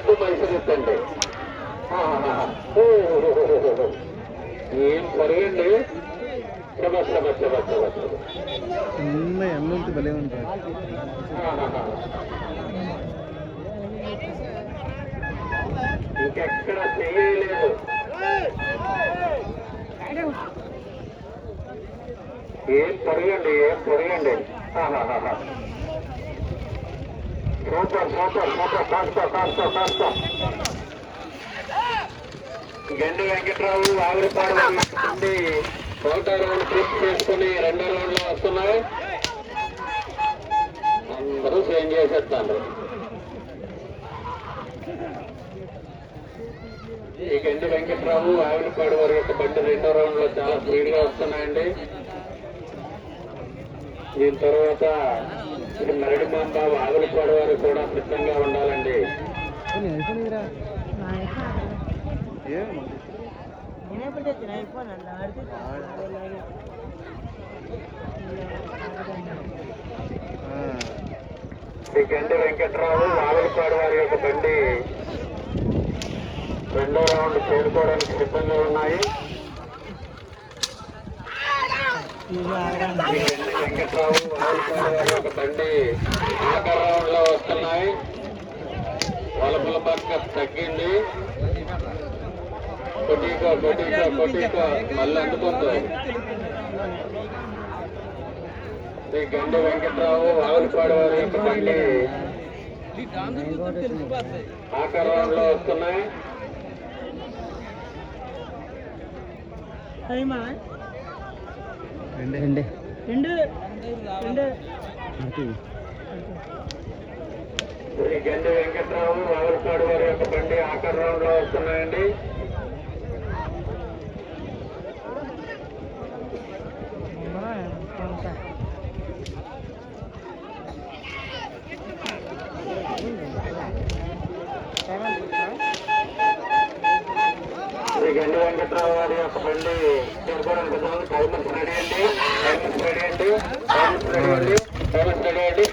ఎత్తు మైసూరు ఎత్తండి. ఏం పరుగండి. చిన్న ఎన్నుంటి భలే ఉంటాయి. ఇంకెక్కడ చేయలేదు. ఏం పరుగండి, ఏం పరుగండి. Super super super. కాస్తా గండి వెంకట్రావు ఆవిరిపాడు నుండి ఒకటో రౌండ్ పూర్తి చేసుకుని రెండో రౌండ్ లో వస్తున్నాయి. అందరూ చేంజ్ చేసేస్తాను. ఈ గండి వెంకట్రావు ఆవిరిపాడు వారి యొక్క బండి రెండో రౌండ్ లో చాలా స్పీడ్ గా వస్తున్నాయండి. దీని తర్వాత మరడి మాంబాబు ఆవిరిపాడు వారు కూడా సిద్ధంగా ఉండాలండి. శ్రీ గండి వెంకట్రావు ఆవిరిపాడు వారి యొక్క బండి రెండో రౌండ్ చేరుకోవడానికి సిద్ధంగా ఉన్నాయి. వెంకట్రావు ఆవిరిపాడు వారి యొక్క బండి ఆఖరి రౌండ్ లో వస్తున్నాయి. వలపుల పక్క తగ్గింది. కొట్టికో మళ్ళీ అందుకుంటుంది. శ్రీ గండి వెంకట్రావు ఆవిరిపాడు వారి యొక్క బండి ఆఖరి రౌండ్ లో వస్తున్నాయి. శ్రీ గండి వెంకట్రావు ఆవిరిపాడు వారి యొక్క బండి ఆఖరి రౌండ్ లో వస్తున్నాయండి. శ్రీ గండి వెంకట్రావు వారి యొక్క బండి చేరుకోవడానికి టైమర్స్ రెడీ అండి.